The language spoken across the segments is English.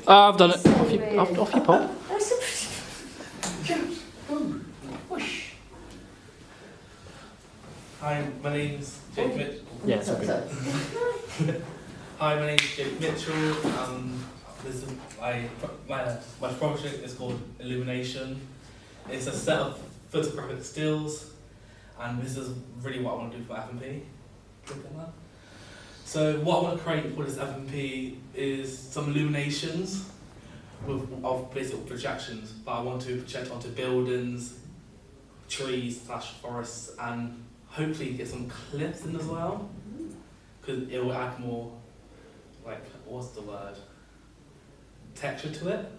I've done it. Off you pop. Hi, my name's Jake Mitchell. Yeah, it's all good. Hi, my name's Jake Mitchell. This is my project is called Illumination. It's a set of photographic stills, and this is really what I want to do for FMP. So what I want to create for this FMP is some illuminations of basic projections, but I want to project onto buildings, trees / forests, and hopefully get some cliffs in as well, because it will add more, like, what's the word, texture to it.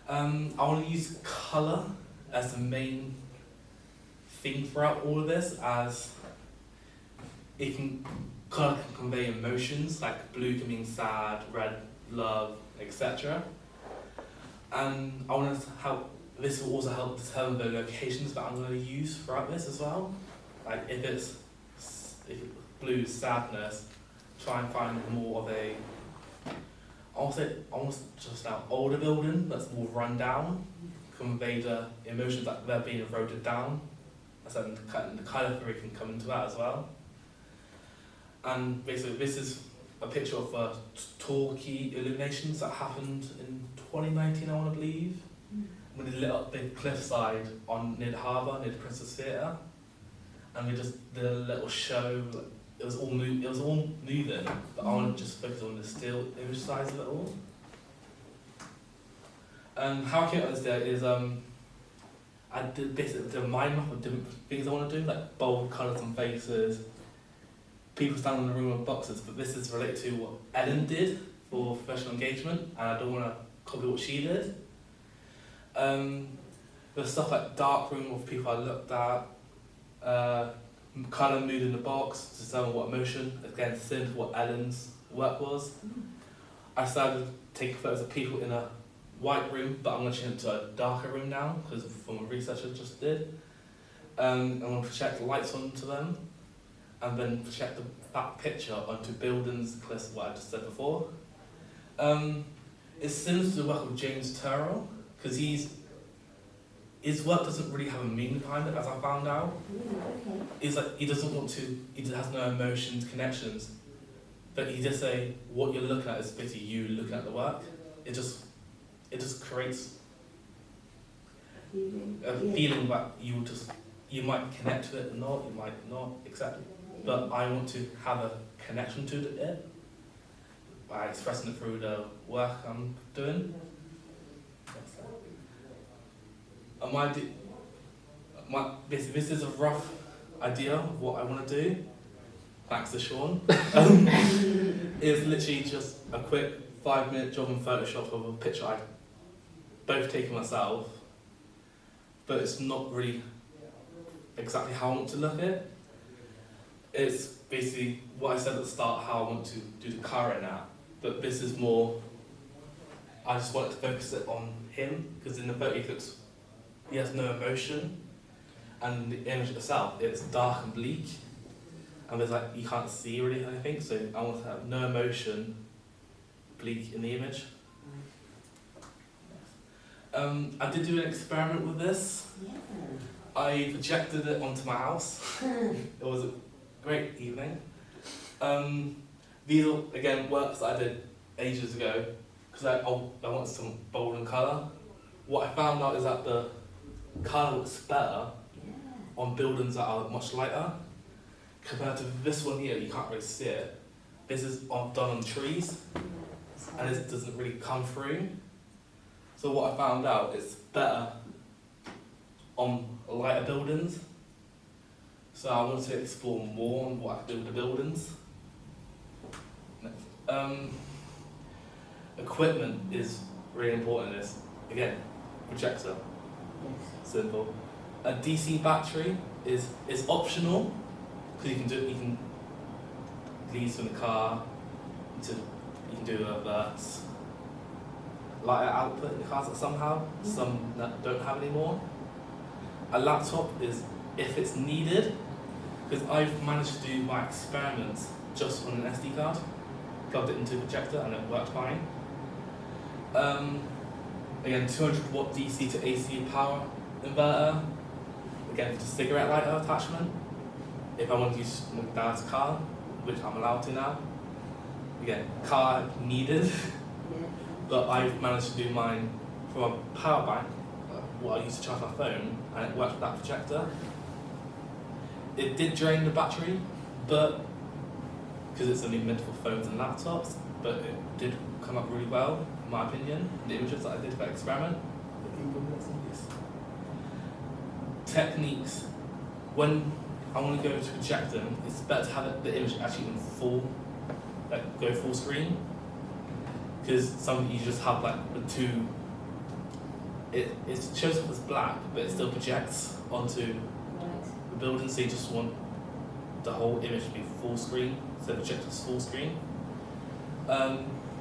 I want to use colour as the main thing throughout all of this, as colour can convey emotions, like blue can mean sad, red, love, etc. And I want to help, this will also help determine the locations that I'm going to use throughout this as well. Like if blue is sadness, try and find more of a, almost just an older building that's more run down, convey the emotions that they're being eroded down. And the colour theory can come into that as well. And basically this is a picture of Torquay illuminations that happened in 2019, I want to believe, when they lit up big cliffside near the harbour, near the Princess Theatre, and we just did a little show. It was all moving, but I want to just focus on the still image size of it all. How I came up with this day is I did basically a mind map of different things I want to do, like bold colours and faces, people standing in the room with boxes, but this is related to what Ellen did for professional engagement, and I don't want to copy what she did. There's stuff like dark room of people I looked at, colour mood in the box to determine what emotion, again similar to what Ellen's work was. I started taking photos of people in a white room, but I'm going to change it to a darker room now, because from a research I just did. I'm going to project lights onto them, and then project that picture onto buildings, cliffs, what I just said before. It's similar to the work of James Turrell, because his work doesn't really have a meaning behind it, as I found out. It's like he doesn't want to, he has no emotions, connections, but he just say what you're looking at is basically you looking at the work. It just creates a feeling that you might connect to it or not, you might not, exactly. But I want to have a connection to it by expressing it through the work I'm doing. Basically, this is a rough idea of what I want to do. Thanks to Sean. It's literally just a quick 5-minute job in Photoshop of a picture I both taken myself, but it's not really exactly how I want to look at it. It's basically what I said at the start, how I want to do the colour in that, but this is more, I just wanted to focus it on him, because in the photo he has no emotion, and the image itself, it's dark and bleak, and there's like, you can't see really anything, so I want to have no emotion, bleak in the image. I did do an experiment with this. Yeah. I projected it onto my house. It was a great evening. These are, again, works that I did ages ago, because I wanted some bold and colour. What I found out is that the colour looks better on buildings that are much lighter, compared to this one here, you can't really see it. This is done on trees, and this doesn't really come through. So what I found out, it's better on lighter buildings. So I wanted to explore more on what I could do with the buildings. Equipment is really important in this. Again, projector, simple. A DC battery is optional, because you can lead from the car, you can do a lighter output in the cars somehow, some that don't have anymore. A laptop is if it's needed, because I've managed to do my experiments just on an SD card, plugged it into a projector and it worked fine. Again, 200 watt DC to AC power inverter. Again, for the cigarette lighter attachment. If I want to use my dad's car, which I'm allowed to now. Again, car needed, but I've managed to do mine from a power bank, what I use to charge my phone, and it worked with that projector. It did drain the battery, but because it's only meant for phones and laptops, but it did come up really well, in my opinion. The images that I did for that experiment. Techniques. When I want to go to project them, it's better to have the image actually in full, like go full screen. Because some you just have like the two. It shows up as black, but it still projects onto the building. So you just want the whole image to be full screen, so the projector's full screen.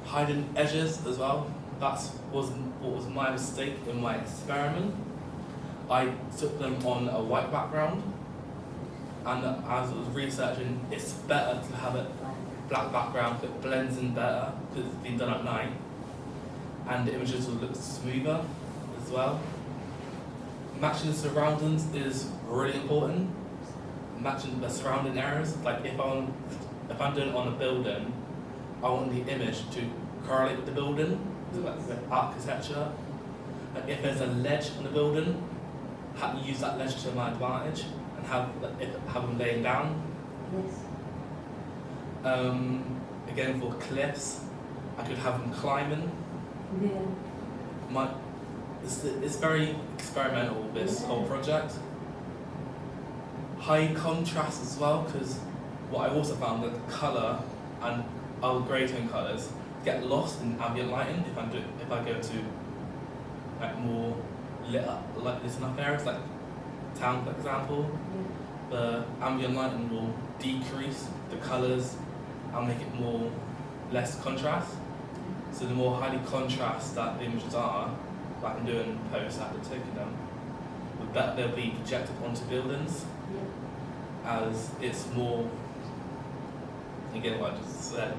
Hiding edges as well. That was what was my mistake in my experiment. I took them on a white background, and as I was researching, it's better to have a black background that blends in better because it's been done at night, and the images will look smoother as well. Matching the surroundings is really important. Matching the surrounding areas, like if I'm doing it on a building, I want the image to correlate with the building, like the architecture. Like if there's a ledge on the building, use that ledge to my advantage and have them laying down. Again, for cliffs, I could have them climbing. It's very experimental, this whole project. High contrast as well, because what I also found that the colour and other grey tone colours get lost in ambient lighting if I go to like more lit enough areas, like town for example. The ambient lighting will decrease the colours and make it less contrast. So the more highly contrast that the images are, like I'm doing post after taking them, the better they'll be projected onto buildings. As it's more, again what I just said,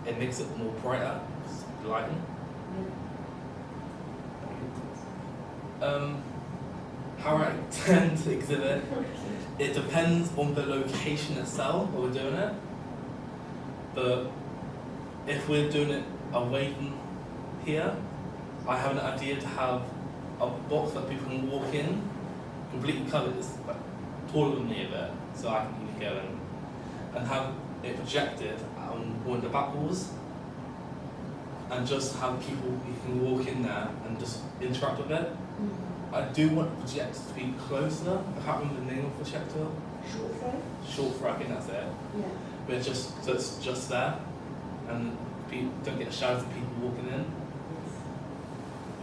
it makes it more brighter, the lighting. How I tend to exhibit, it depends on the location itself where we're doing it. But if we're doing it away from here, I have an idea to have a box that people can walk in, completely covered, it's like taller than me a bit, so I can even go in and have it projected on one of the back walls, and just have people, you can walk in there and just interact with it. I do want the projector to be closer. I can't remember the name of the projector. Short throw, I think that's it. Yeah. But it's just there, and people don't get shouts of people walking in.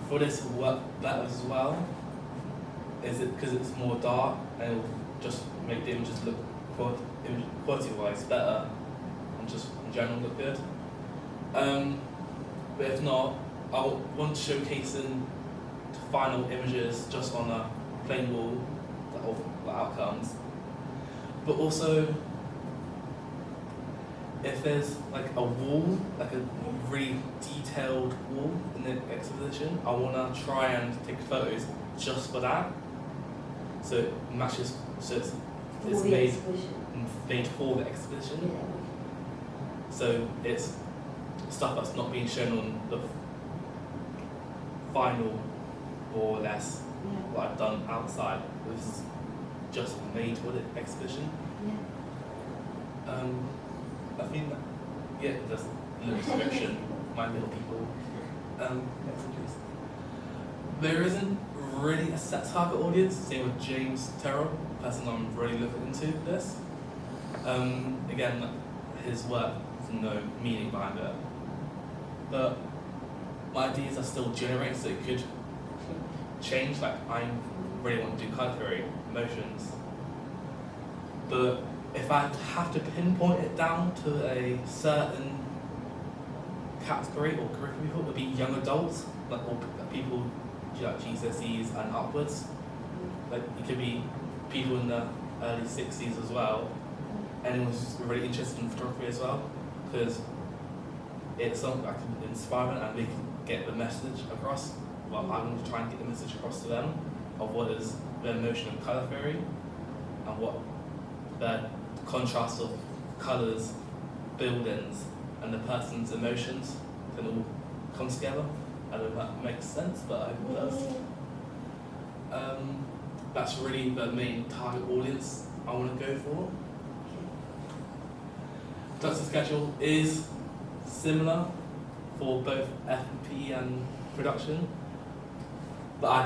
For this to work better as well, is it because it's more dark and it'll just make the images look quality-wise better and just in general look good. But if not, I want showcasing the final images just on a plain wall of the outcomes. But also, if there's like a wall, like a really detailed wall in the exhibition, I want to try and take photos just for that. So it matches, so it's made for the exhibition. So it's stuff that's not being shown on the final, more or less, what I've done outside. This is just made for the exhibition. I think that, there's a little description, my little people. There isn't really a set target audience, same with James Terrell, the person I'm really looking into this. Again, his work has no meaning behind it. But my ideas are still generated, so it could change, like I really want to do colour theory, emotions. But if I have to pinpoint it down to a certain category or group of people, it would be young adults, like or people like GCSEs and upwards. Like it could be people in the early 60s as well. Anyone who's really interested in photography as well, because it's something that can inspire them and we can get the message across. Well, I'm going to try and get the message across to them of what is the emotion of colour theory and what the contrast of colours, buildings, and the person's emotions can all come together. I don't know if that makes sense, but I hope it does. That's really the main target audience I want to go for. Production schedule is similar for both FMP and production, but I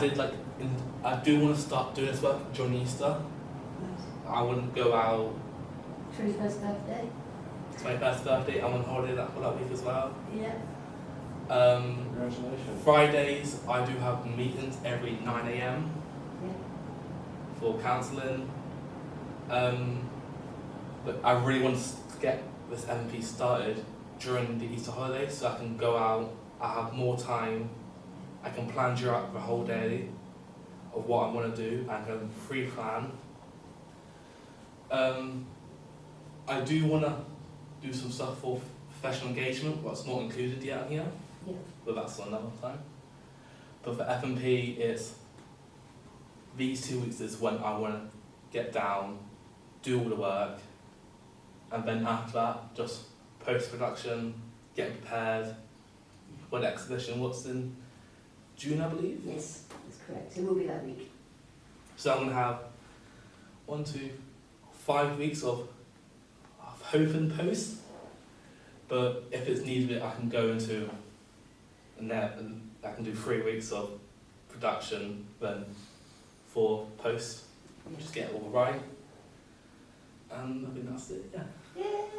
do want to start doing this work during Easter. I wouldn't go out 21st birthday. It's my first birthday. I'm on holiday that week as well. Yeah. Congratulations. Fridays I do have meetings every 9 a.m. Yeah. for counselling. But I really want to get this MP started during the Easter holidays so I can go out, I have more time, I can plan throughout the whole day of what I want to do and I can pre-plan. I do want to do some stuff for professional engagement, what's not included yet here, Yeah. but that's another time. But for FMP, it's these 2 weeks is when I want to get down, do all the work, and then after that, just post-production, get prepared for the exhibition. What's in June, I believe? Yes, that's correct. It will be that week. So I'm going to have 5 weeks of hope and post, but if it's needed, I can go into a net and I can do 3 weeks of production, then 4 post, just get it all right, and I think that's it, yeah. Yay!